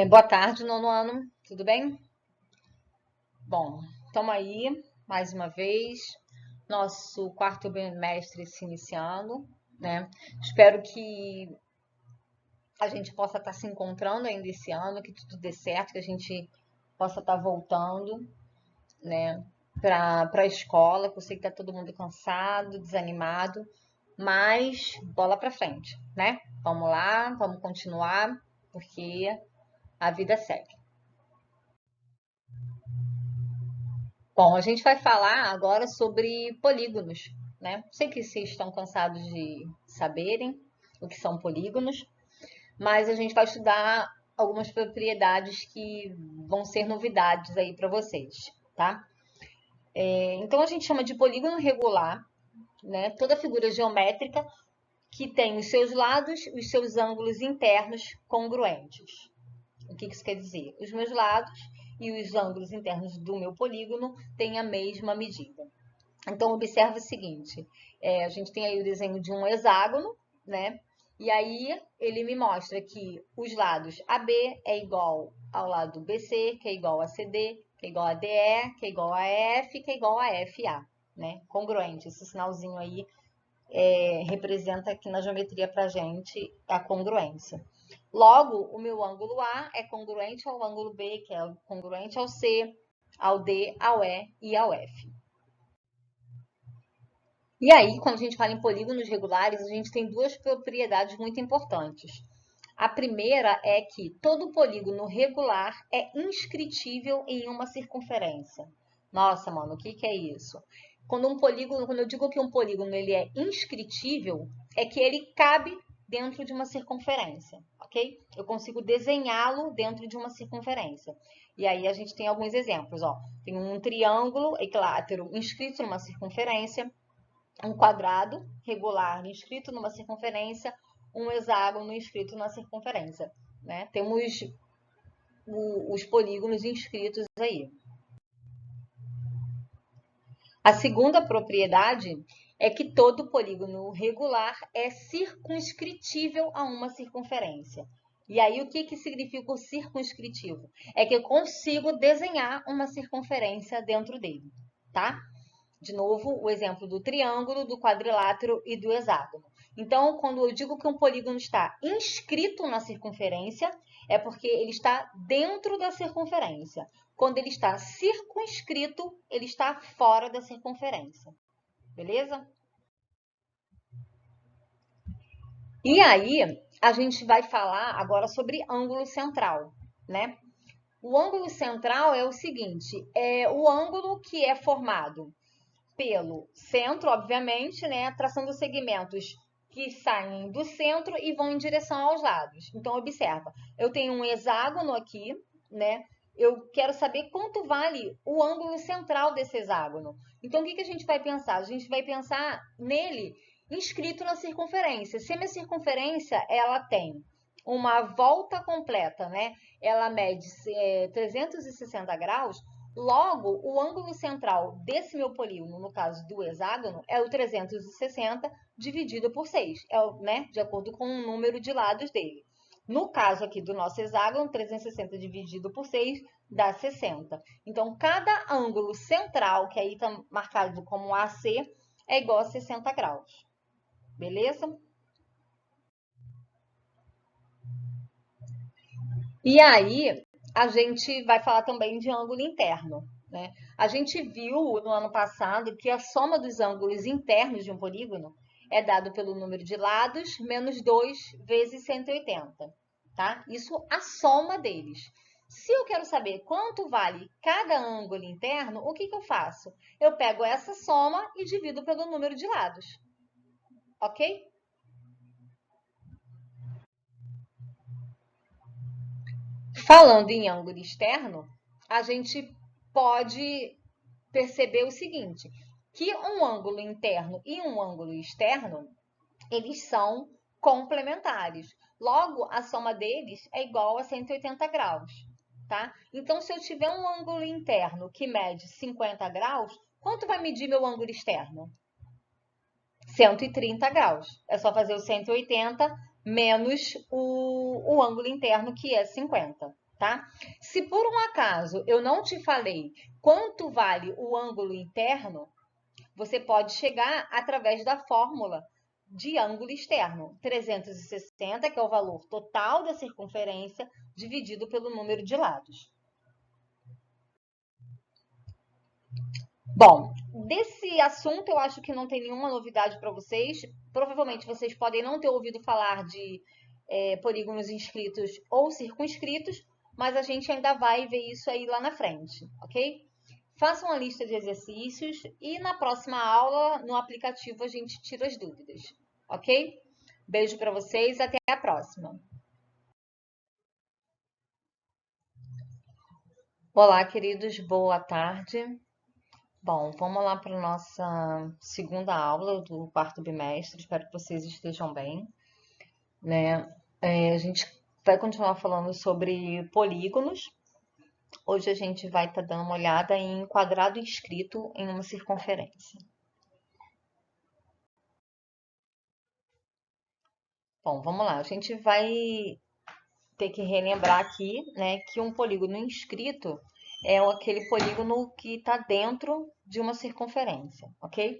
Boa tarde, nono ano, tudo bem? Bom, estamos aí mais uma vez, nosso quarto bimestre se iniciando, né? Espero que a gente possa estar se encontrando ainda esse ano, que tudo dê certo, que a gente possa estar voltando, né, para a escola, que eu sei que está todo mundo cansado, desanimado, mas bola para frente, né? Vamos lá, vamos continuar, porque a vida segue. Bom, a gente vai falar agora sobre polígonos, né? Sei que vocês estão cansados de saberem o que são polígonos, mas a gente vai estudar algumas propriedades que vão ser novidades aí para vocês, tá? Então a gente chama de polígono regular, né? Toda figura geométrica que tem os seus lados, os seus ângulos internos congruentes. O que isso quer dizer? Os meus lados e os ângulos internos do meu polígono têm a mesma medida. Então, observa o seguinte: a gente tem aí o desenho de um hexágono, né? E aí ele me mostra que os lados AB é igual ao lado BC, que é igual a CD, que é igual a DE, que é igual a F, que é igual a FA, né? Congruente, esse sinalzinho aí representa aqui na geometria para a gente a congruência. Logo, o meu ângulo A é congruente ao ângulo B, que é congruente ao C, ao D, ao E e ao F. E aí, quando a gente fala em polígonos regulares, a gente tem duas propriedades muito importantes. A primeira é que todo polígono regular é inscritível em uma circunferência. Nossa, mano, o que é isso? Quando eu digo que um polígono ele é inscritível, é que ele cabe dentro de uma circunferência, ok? Eu consigo desenhá-lo dentro de uma circunferência. E aí a gente tem alguns exemplos, ó. Tem um triângulo equilátero inscrito numa circunferência, um quadrado regular inscrito numa circunferência, um hexágono inscrito na circunferência, né? Temos os polígonos inscritos aí. A segunda propriedade é que todo polígono regular é circunscritível a uma circunferência. E aí, o que significa o circunscritivo? É que eu consigo desenhar uma circunferência dentro dele, tá? De novo, o exemplo do triângulo, do quadrilátero e do hexágono. Então, quando eu digo que um polígono está inscrito na circunferência, é porque ele está dentro da circunferência. Quando ele está circunscrito, ele está fora da circunferência. Beleza? E aí, a gente vai falar agora sobre ângulo central, né? O ângulo central é o seguinte, é o ângulo que é formado pelo centro, obviamente, né, traçando segmentos que saem do centro e vão em direção aos lados. Então, observa, eu tenho um hexágono aqui, né? Eu quero saber quanto vale o ângulo central desse hexágono. Então, o que a gente vai pensar? A gente vai pensar nele inscrito na circunferência. Se a minha circunferência ela tem uma volta completa, né? Ela mede 360 graus, logo, o ângulo central desse meu polígono, no caso do hexágono, é o 360 dividido por 6, né, de acordo com o número de lados dele. No caso aqui do nosso hexágono, 360 dividido por 6 dá 60. Então, cada ângulo central, que aí está marcado como AC, é igual a 60 graus. Beleza? E aí, a gente vai falar também de ângulo interno, né? A gente viu no ano passado que a soma dos ângulos internos de um polígono é dado pelo número de lados menos 2 vezes 180, tá? Isso a soma deles. Se eu quero saber quanto vale cada ângulo interno, o que eu faço? Eu pego essa soma e divido pelo número de lados, ok? Falando em ângulo externo, a gente pode perceber o seguinte, que um ângulo interno e um ângulo externo, eles são complementares. Logo, a soma deles é igual a 180 graus, tá? Então, se eu tiver um ângulo interno que mede 50 graus, quanto vai medir meu ângulo externo? 130 graus. É só fazer o 180 menos o ângulo interno, que é 50, tá? Se por um acaso eu não te falei quanto vale o ângulo interno, você pode chegar através da fórmula de ângulo externo, 360, que é o valor total da circunferência, dividido pelo número de lados. Bom, desse assunto eu acho que não tem nenhuma novidade para vocês. Provavelmente vocês podem não ter ouvido falar de polígonos inscritos ou circunscritos, mas a gente ainda vai ver isso aí lá na frente, ok? Façam uma lista de exercícios e na próxima aula, no aplicativo, a gente tira as dúvidas, ok? Beijo para vocês, até a próxima. Olá, queridos, boa tarde. Bom, vamos lá para a nossa segunda aula do quarto bimestre. Espero que vocês estejam bem, né? A gente vai continuar falando sobre polígonos. Hoje a gente vai estar dando uma olhada em quadrado inscrito em uma circunferência. Bom, vamos lá. A gente vai ter que relembrar aqui, né, que um polígono inscrito é aquele polígono que está dentro de uma circunferência, ok?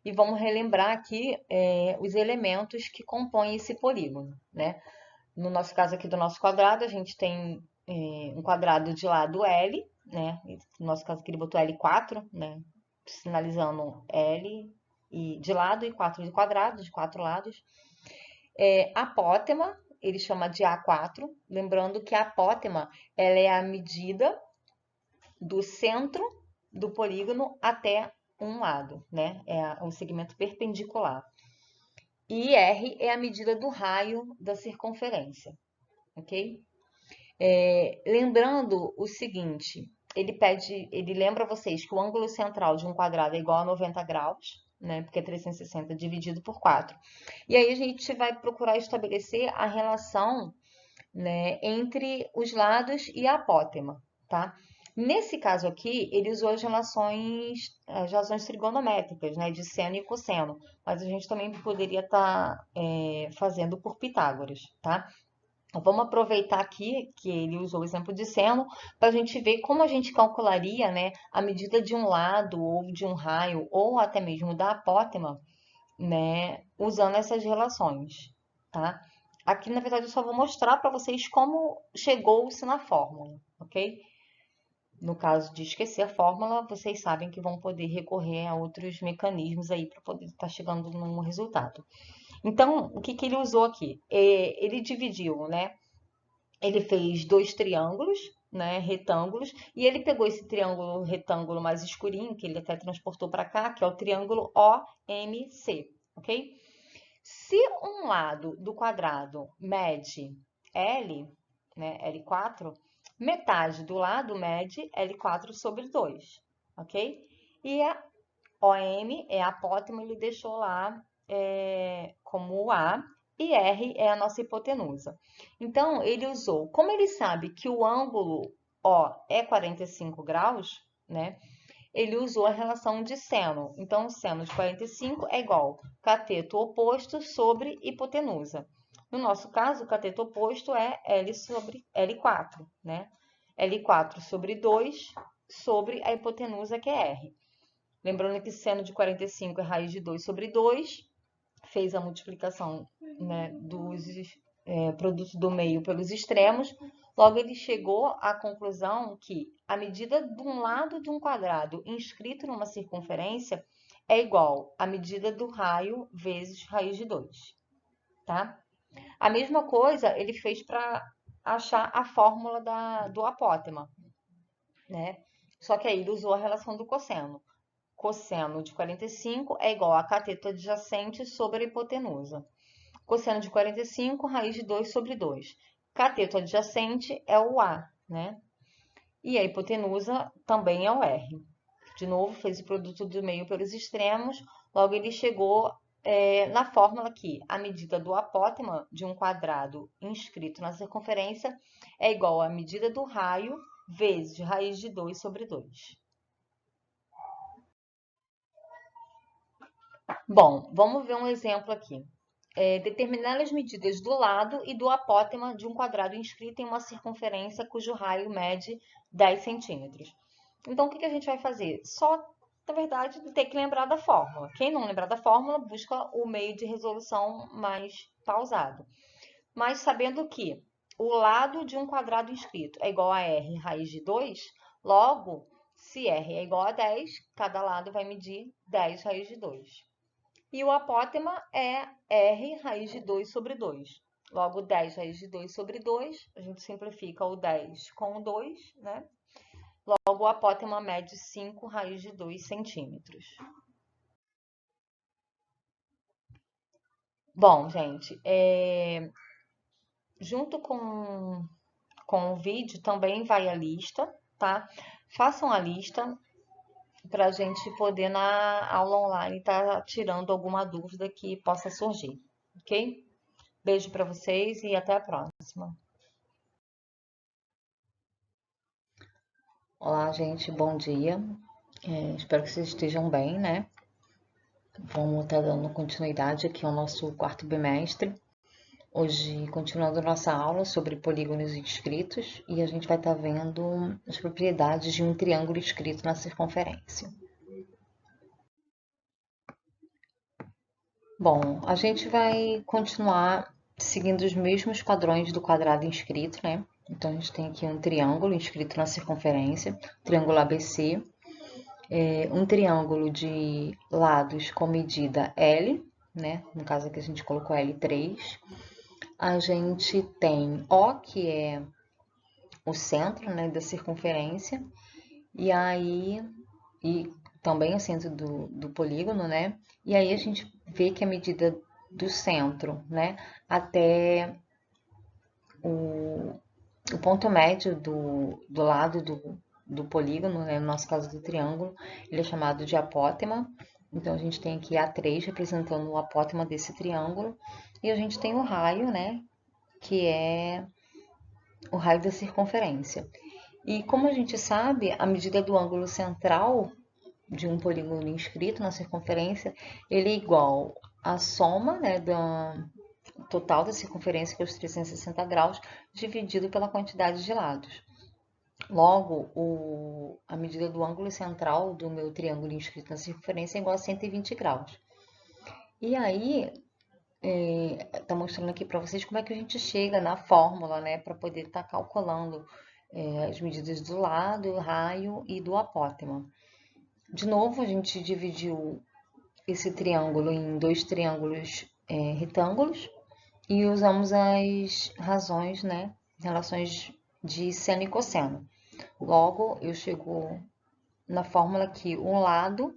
E vamos relembrar aqui os elementos que compõem esse polígono, né? No nosso caso aqui do nosso quadrado, a gente tem um quadrado de lado L, né? No nosso caso aqui ele botou L4, né? Sinalizando L e de lado e 4 de quadrado, de 4 lados. Apótema, ele chama de A4, lembrando que a apótema ela é a medida do centro do polígono até um lado, né? É um segmento perpendicular. E R é a medida do raio da circunferência, ok? Lembrando o seguinte, ele lembra vocês que o ângulo central de um quadrado é igual a 90 graus, né? Porque é 360 dividido por 4. E aí a gente vai procurar estabelecer a relação, né, entre os lados e a apótema, tá? Nesse caso aqui, ele usou as relações trigonométricas, né, de seno e cosseno, mas a gente também poderia estar fazendo por Pitágoras, tá? Então, vamos aproveitar aqui que ele usou o exemplo de seno para a gente ver como a gente calcularia, né, a medida de um lado ou de um raio ou até mesmo da apótema, né, usando essas relações, tá? Aqui, na verdade, eu só vou mostrar para vocês como chegou-se na fórmula, ok? No caso de esquecer a fórmula, vocês sabem que vão poder recorrer a outros mecanismos aí para poder estar chegando num resultado. Então, o que ele usou aqui? Ele dividiu, né? Ele fez dois triângulos, né, retângulos, e ele pegou esse triângulo retângulo mais escurinho, que ele até transportou para cá, que é o triângulo OMC, ok? Se um lado do quadrado mede L, né, L4, metade do lado mede L4 sobre 2, ok? E a OM é a apótema, ele deixou lá como o A, e R é a nossa hipotenusa. Então, ele usou, como ele sabe que o ângulo O é 45 graus, né? Ele usou a relação de seno. Então, o seno de 45 é igual cateto oposto sobre hipotenusa. No nosso caso, o cateto oposto é L sobre L4, né? L4 sobre 2 sobre a hipotenusa, que é R. Lembrando que seno de 45 é raiz de 2 sobre 2, fez a multiplicação, né, dos produtos do meio pelos extremos, logo ele chegou à conclusão que a medida de um lado de um quadrado inscrito numa circunferência é igual à medida do raio vezes raiz de 2, tá? A mesma coisa ele fez para achar a fórmula do apótema, né? Só que aí ele usou a relação do cosseno. Cosseno de 45 é igual a cateto adjacente sobre a hipotenusa. Cosseno de 45, raiz de 2 sobre 2. Cateto adjacente é o A, né? E a hipotenusa também é o R. De novo, fez o produto do meio pelos extremos, logo ele chegou na fórmula que a medida do apótema de um quadrado inscrito na circunferência é igual à medida do raio vezes raiz de 2 sobre 2. Bom, vamos ver um exemplo aqui. determinar as medidas do lado e do apótema de um quadrado inscrito em uma circunferência cujo raio mede 10 centímetros. Então, o que a gente vai fazer? Só, na verdade, ter que lembrar da fórmula. Quem não lembrar da fórmula, busca o meio de resolução mais pausado. Mas sabendo que o lado de um quadrado inscrito é igual a r raiz de 2, logo, se r é igual a 10, cada lado vai medir 10 raiz de 2. E o apótema é r raiz de 2 sobre 2. Logo, 10 raiz de 2 sobre 2, a gente simplifica o 10 com o 2, né? Logo, o apótema mede 5 raiz de 2 centímetros. Bom, gente, junto com o vídeo também vai a lista, tá? Façam a lista para a gente poder na aula online estar tirando alguma dúvida que possa surgir, ok? Beijo para vocês e até a próxima. Olá, gente, bom dia. Espero que vocês estejam bem, né? Vamos estar dando continuidade aqui ao nosso quarto bimestre. Hoje, continuando nossa aula sobre polígonos inscritos, e a gente vai estar vendo as propriedades de um triângulo inscrito na circunferência. Bom, a gente vai continuar seguindo os mesmos padrões do quadrado inscrito, né? Então, a gente tem aqui um triângulo inscrito na circunferência, triângulo ABC, um triângulo de lados com medida L, né? No caso aqui a gente colocou L3. A gente tem O, que é o centro, né, da circunferência, e aí, e também o centro do polígono, né? E aí a gente vê que a medida do centro, né, até o ponto médio do lado do polígono, né, no nosso caso do triângulo, ele é chamado de apótema. Então, a gente tem aqui A3 representando o apótema desse triângulo, e a gente tem o raio, né, que é o raio da circunferência. E como a gente sabe, a medida do ângulo central de um polígono inscrito na circunferência, ele é igual à soma, né, da total da circunferência, que é os 360 graus, dividido pela quantidade de lados. Logo, a medida do ângulo central do meu triângulo inscrito na circunferência é igual a 120 graus. E aí, tá mostrando aqui para vocês como é que a gente chega na fórmula, né, para poder estar calculando as medidas do lado, raio e do apótema. De novo, a gente dividiu esse triângulo em dois triângulos retângulos e usamos as razões, né, relações de seno e cosseno. Logo, eu chego na fórmula que um lado,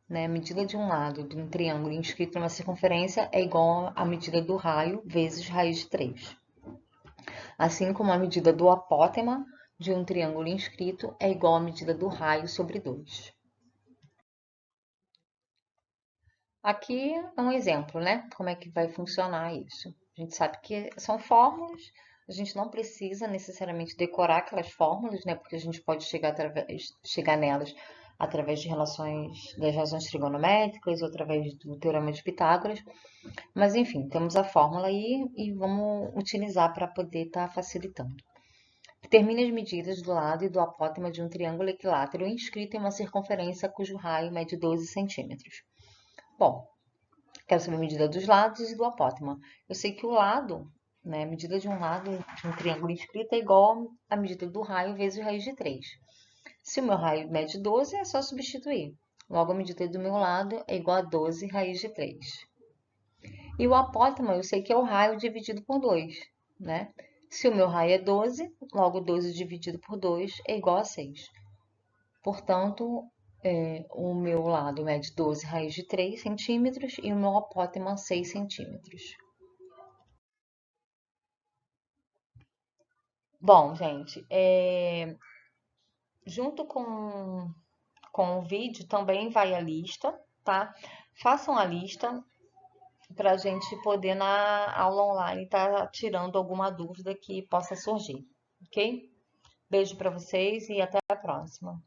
né, a medida de um lado de um triângulo inscrito numa circunferência é igual à medida do raio vezes raiz de 3. Assim como a medida do apótema de um triângulo inscrito é igual à medida do raio sobre 2. Aqui é um exemplo, né? Como é que vai funcionar isso. A gente sabe que são fórmulas, a gente não precisa necessariamente decorar aquelas fórmulas, né? Porque a gente pode chegar nelas através de das razões trigonométricas ou através do teorema de Pitágoras. Mas enfim, temos a fórmula aí e vamos utilizar para poder estar facilitando. Determine as medidas do lado e do apótema de um triângulo equilátero inscrito em uma circunferência cujo raio mede 12 centímetros. Bom, quero saber a medida dos lados e do apótema. Eu sei que o lado, né, a medida de um lado de um triângulo inscrito é igual à medida do raio vezes raiz de 3. Se o meu raio mede 12, é só substituir. Logo, a medida do meu lado é igual a 12 raiz de 3. E o apótema, eu sei que é o raio dividido por 2, né? Se o meu raio é 12, logo 12 dividido por 2 é igual a 6. Portanto, o meu lado mede 12 raiz de 3 centímetros e o meu apótema 6 centímetros. Bom, gente, junto com o vídeo também vai a lista, tá? Façam a lista para a gente poder na aula online estar tirando alguma dúvida que possa surgir, ok? Beijo para vocês e até a próxima.